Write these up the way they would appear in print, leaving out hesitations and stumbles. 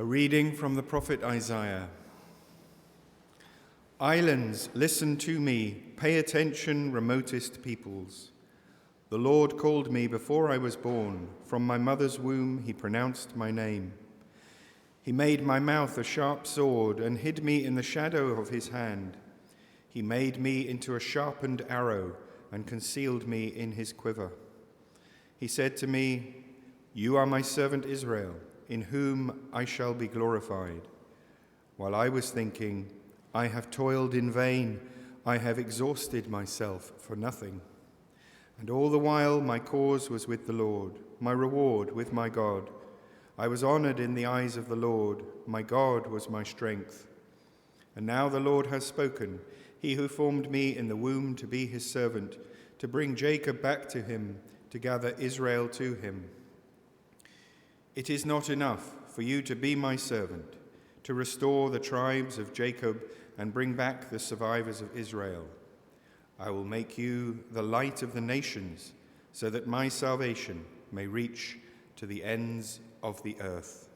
A reading from the prophet Isaiah. Islands, listen to me. Pay attention, remotest peoples. The Lord called me before I was born. From my mother's womb he pronounced my name. He made my mouth a sharp sword and hid me in the shadow of his hand. He made me into a sharpened arrow and concealed me in his quiver. He said to me, "You are my servant Israel, in whom I shall be glorified." While I was thinking, I have toiled in vain, I have exhausted myself for nothing. And all the while my cause was with the Lord, my reward with my God. I was honored in the eyes of the Lord, my God was my strength. And now the Lord has spoken, he who formed me in the womb to be his servant, to bring Jacob back to him, to gather Israel to him. It is not enough for you to be my servant, to restore the tribes of Jacob and bring back the survivors of Israel. I will make you the light of the nations, so that my salvation may reach to the ends of the earth.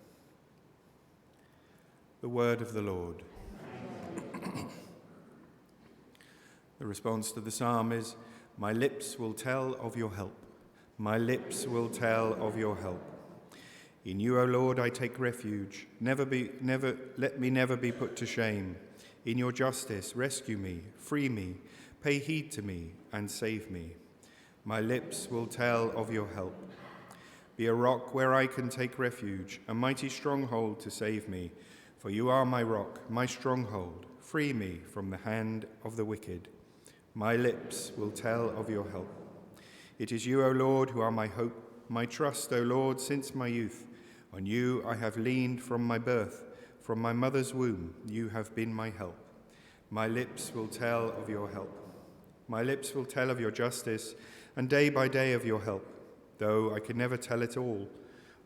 The word of the Lord. The response to the psalm is, "My lips will tell of your help. My lips will tell of your help. In you, O Lord, I take refuge. Let me never be put to shame. In your justice, rescue me, free me, pay heed to me, and save me. My lips will tell of your help. Be a rock where I can take refuge, a mighty stronghold to save me. For you are my rock, my stronghold. Free me from the hand of the wicked. My lips will tell of your help. It is you, O Lord, who are my hope, my trust, O Lord, since my youth. On you I have leaned from my birth. From my mother's womb you have been my help. My lips will tell of your help. My lips will tell of your justice, and day by day of your help, though I can never tell it all.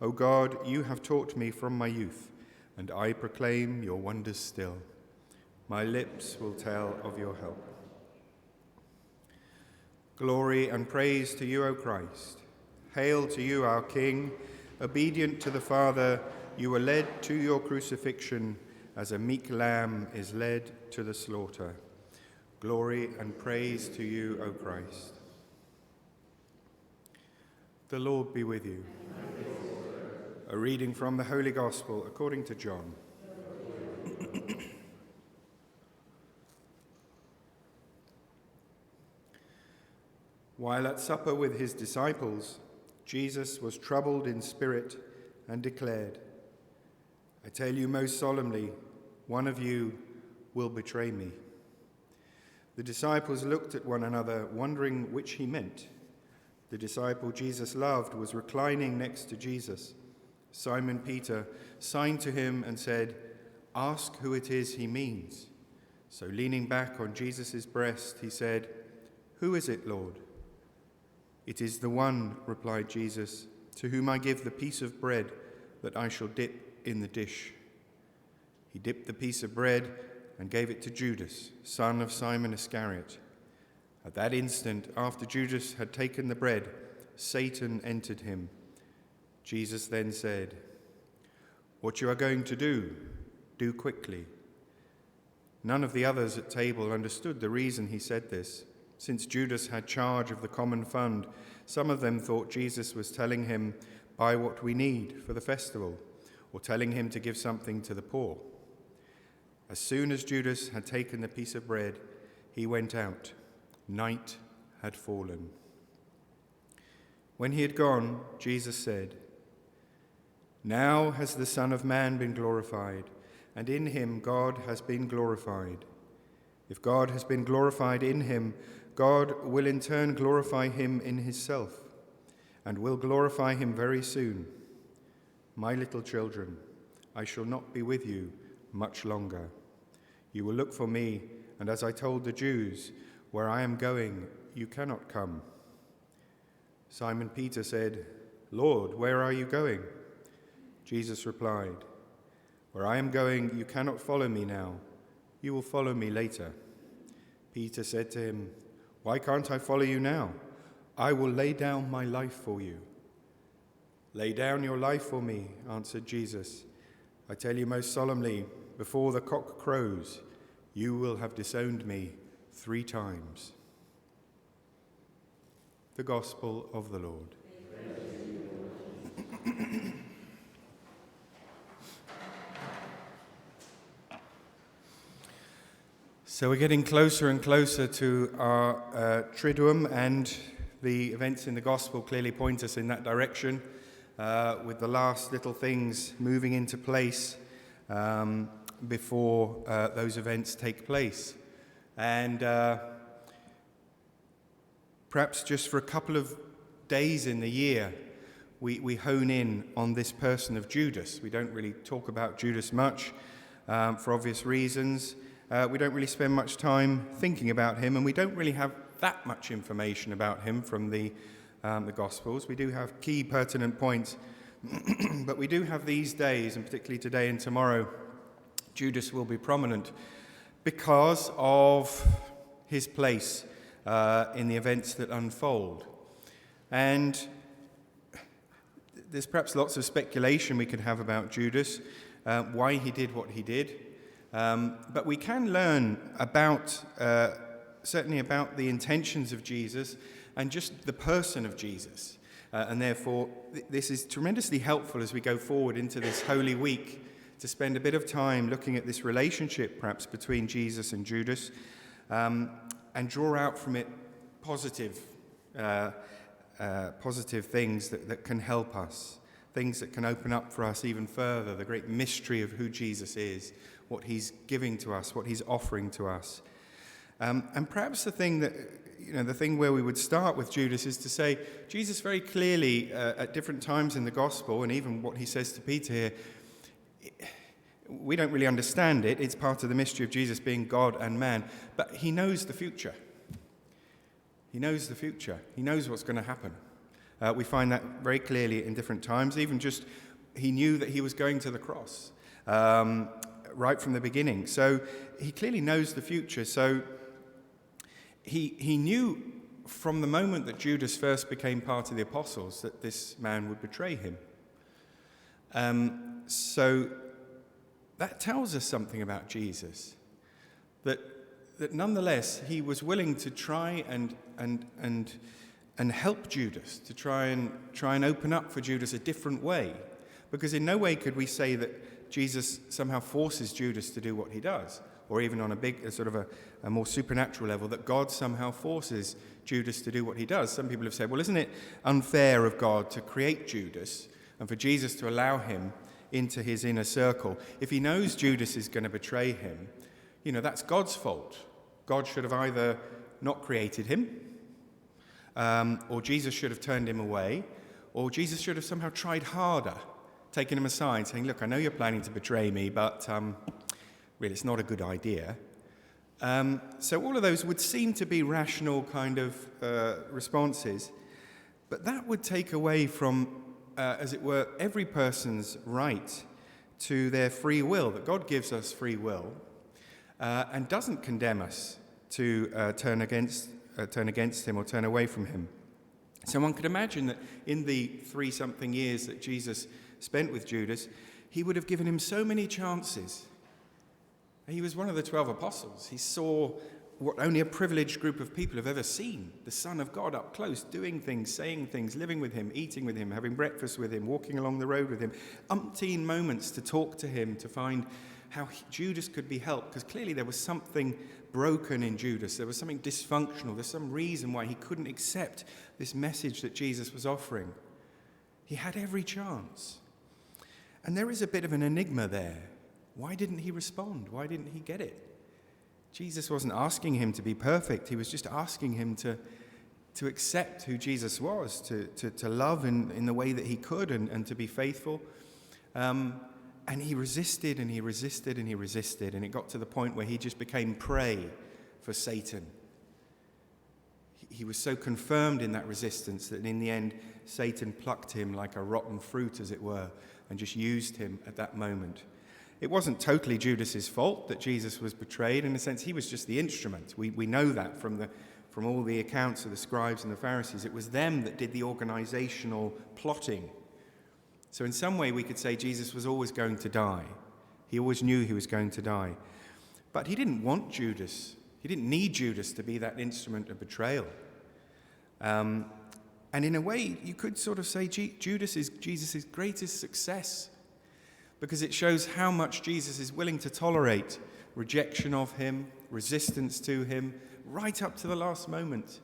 O God, you have taught me from my youth, and I proclaim your wonders still. My lips will tell of your help. Glory and praise to you, O Christ. Hail to you, our King. Obedient to the Father, you were led to your crucifixion as a meek lamb is led to the slaughter. Glory and praise to you, O Christ. The Lord be with you. A reading from the Holy Gospel according to John. While at supper with his disciples, Jesus was troubled in spirit and declared, "I tell you most solemnly, one of you will betray me." The disciples looked at one another, wondering which he meant. The disciple Jesus loved was reclining next to Jesus. Simon Peter signed to him and said, "Ask who it is he means." So leaning back on Jesus' breast, he said, "Who is it, Lord?" "It is the one," replied Jesus, "to whom I give the piece of bread that I shall dip in the dish." He dipped the piece of bread and gave it to Judas, son of Simon Iscariot. At that instant, after Judas had taken the bread, Satan entered him. Jesus then said, "What you are going to do, do quickly." None of the others at table understood the reason he said this. Since Judas had charge of the common fund, some of them thought Jesus was telling him, "Buy what we need for the festival," or telling him to give something to the poor. As soon as Judas had taken the piece of bread, he went out. Night had fallen. When he had gone, Jesus said, "Now has the Son of Man been glorified, and in him God has been glorified. If God has been glorified in him, God will in turn glorify him in himself, and will glorify him very soon. My little children, I shall not be with you much longer. You will look for me, and as I told the Jews, where I am going, you cannot come." Simon Peter said, "Lord, where are you going?" Jesus replied, "Where I am going, you cannot follow me now. You will follow me later." Peter said to him, "Why can't I follow you now? I will lay down my life for you." "Lay down your life for me," answered Jesus. I tell you most solemnly, before the cock crows, you will have disowned me 3 times. The Gospel of the Lord. So we're getting closer and closer to our Triduum, and the events in the Gospel clearly point us in that direction, with the last little things moving into place before those events take place. And perhaps just for a couple of days in the year, we hone in on this person of Judas. We don't really talk about Judas much for obvious reasons. We don't really spend much time thinking about him, and we don't really have that much information about him from the Gospels. We do have key pertinent points, but we do have these days, and particularly today and tomorrow, Judas will be prominent because of his place in the events that unfold. And there's perhaps lots of speculation we could have about Judas, why he did what he did. But we can learn about, certainly about the intentions of Jesus and just the person of Jesus. And therefore, this is tremendously helpful as we go forward into this Holy Week to spend a bit of time looking at this relationship, perhaps, between Jesus and Judas, and draw out from it positive things that can help us, things that can open up for us even further the great mystery of who Jesus is, what he's giving to us, what he's offering to us. And perhaps the thing where we would start with Judas is to say, Jesus very clearly at different times in the gospel, and even what he says to Peter here, we don't really understand it. It's part of the mystery of Jesus being God and man, but he knows the future. He knows the future. He knows what's going to happen. We find that very clearly in different times. Even just, he knew that he was going to the cross right from the beginning. So he clearly knows the future. So he knew from the moment that Judas first became part of the apostles that this man would betray him. So that tells us something about Jesus, that nonetheless he was willing to try and help Judas, to try and open up for Judas a different way, because in no way could we say that Jesus somehow forces Judas to do what he does, or even on a more supernatural level, that God somehow forces Judas to do what he does. Some people have said, well, isn't it unfair of God to create Judas and for Jesus to allow him into his inner circle? If he knows Judas is going to betray him, that's God's fault. God should have either not created him, or Jesus should have turned him away, or Jesus should have somehow tried harder, taken him aside, saying, look, I know you're planning to betray me, but really it's not a good idea. So all of those would seem to be rational kind of responses, but that would take away from, as it were, every person's right to their free will, that God gives us free will, and doesn't condemn us to turn against him or turn away from him. So one could imagine that in the 3-something years that Jesus spent with Judas, he would have given him so many chances. He was one of the 12 apostles. He saw what only a privileged group of people have ever seen, the Son of God up close, doing things, saying things, living with him, eating with him, having breakfast with him, walking along the road with him, umpteen moments to talk to him, to find how Judas could be helped, because clearly there was something broken in Judas. There was something dysfunctional. There's some reason why he couldn't accept this message that Jesus was offering. He had every chance. And there is a bit of an enigma there. Why didn't he respond? Why didn't he get it? Jesus wasn't asking him to be perfect. He was just asking him to accept who Jesus was, to love in the way that he could and to be faithful. And he resisted and he resisted and he resisted, and it got to the point where he just became prey for Satan. He was so confirmed in that resistance that in the end, Satan plucked him like a rotten fruit, as it were, and just used him at that moment. It wasn't totally Judas's fault that Jesus was betrayed. In a sense, he was just the instrument. We know that from all the accounts of the scribes and the Pharisees. It was them that did the organizational plotting. So in some way, we could say Jesus was always going to die. He always knew he was going to die. But he didn't want Judas. He didn't need Judas to be that instrument of betrayal. And in a way, you could sort of say Judas is Jesus' greatest success, because it shows how much Jesus is willing to tolerate rejection of him, resistance to him, right up to the last moment.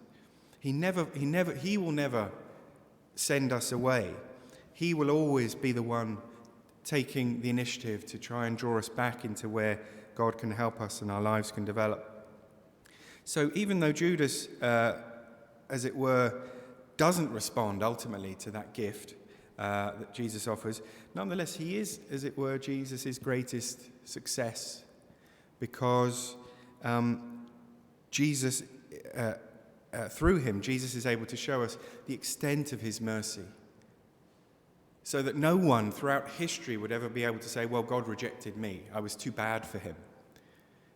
He will never send us away. He will always be the one taking the initiative to try and draw us back into where God can help us and our lives can develop. So even though Judas, as it were, doesn't respond ultimately to that gift that Jesus offers, nonetheless, he is, as it were, Jesus' greatest success, because Jesus, through him, Jesus is able to show us the extent of his mercy, so that no one throughout history would ever be able to say, well, God rejected me. I was too bad for him.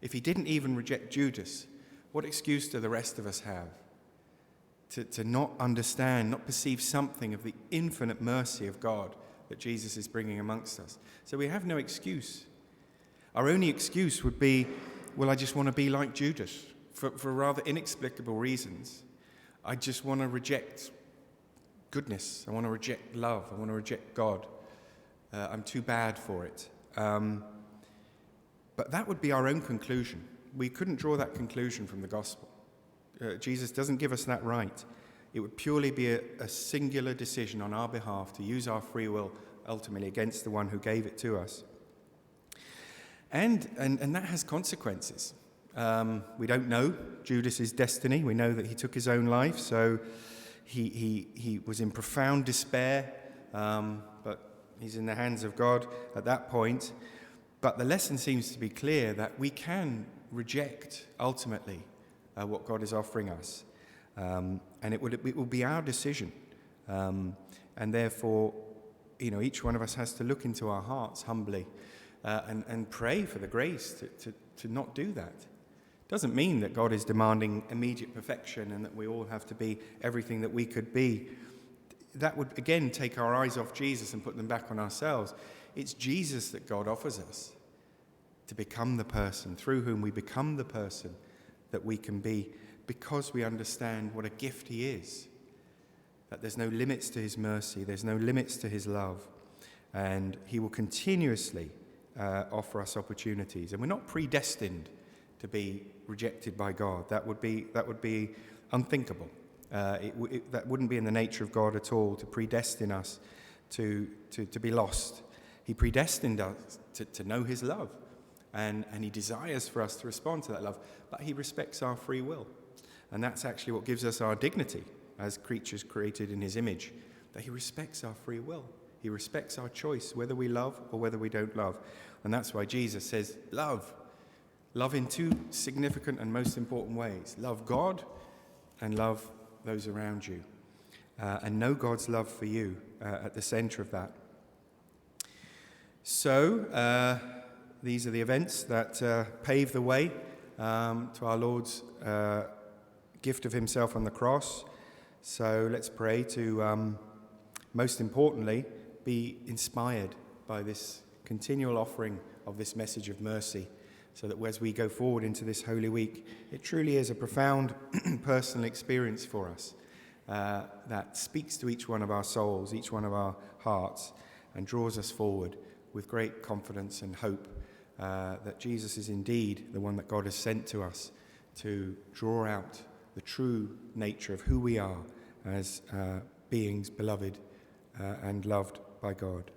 If he didn't even reject Judas, what excuse do the rest of us have to not understand, not perceive something of the infinite mercy of God that Jesus is bringing amongst us? So we have no excuse. Our only excuse would be, well, I just want to be like Judas for rather inexplicable reasons. I just want to reject goodness. I want to reject love. I want to reject God. I'm too bad for it. But that would be our own conclusion. We couldn't draw that conclusion from the gospel. Jesus doesn't give us that right. It would purely be a singular decision on our behalf to use our free will ultimately against the one who gave it to us. And that has consequences. We don't know Judas's destiny. We know that he took his own life, so he was in profound despair, but he's in the hands of God at that point. But the lesson seems to be clear that we can reject ultimately what God is offering us, and it will be our decision, and therefore, each one of us has to look into our hearts humbly and pray for the grace to not do that. Doesn't mean that God is demanding immediate perfection and that we all have to be everything that we could be. That would, again, take our eyes off Jesus and put them back on ourselves. It's Jesus that God offers us to become the person, through whom we become the person that we can be, because we understand what a gift he is, that there's no limits to his mercy, there's no limits to his love, and he will continuously offer us opportunities. And we're not predestined to be rejected by God. That would be unthinkable. That wouldn't be in the nature of God at all, to predestine us to be lost. He predestined us to know his love, and he desires for us to respond to that love, but he respects our free will. And that's actually what gives us our dignity as creatures created in his image, that he respects our free will. He respects our choice, whether we love or whether we don't love. And that's why Jesus says, love. Love in two significant and most important ways. Love God and love those around you. And know God's love for you at the center of that. So, these are the events that pave the way to our Lord's gift of himself on the cross. So let's pray to, most importantly, be inspired by this continual offering of this message of mercy, so that as we go forward into this Holy Week, it truly is a profound personal experience for us that speaks to each one of our souls, each one of our hearts, and draws us forward with great confidence and hope that Jesus is indeed the one that God has sent to us to draw out the true nature of who we are as beings beloved and loved by God.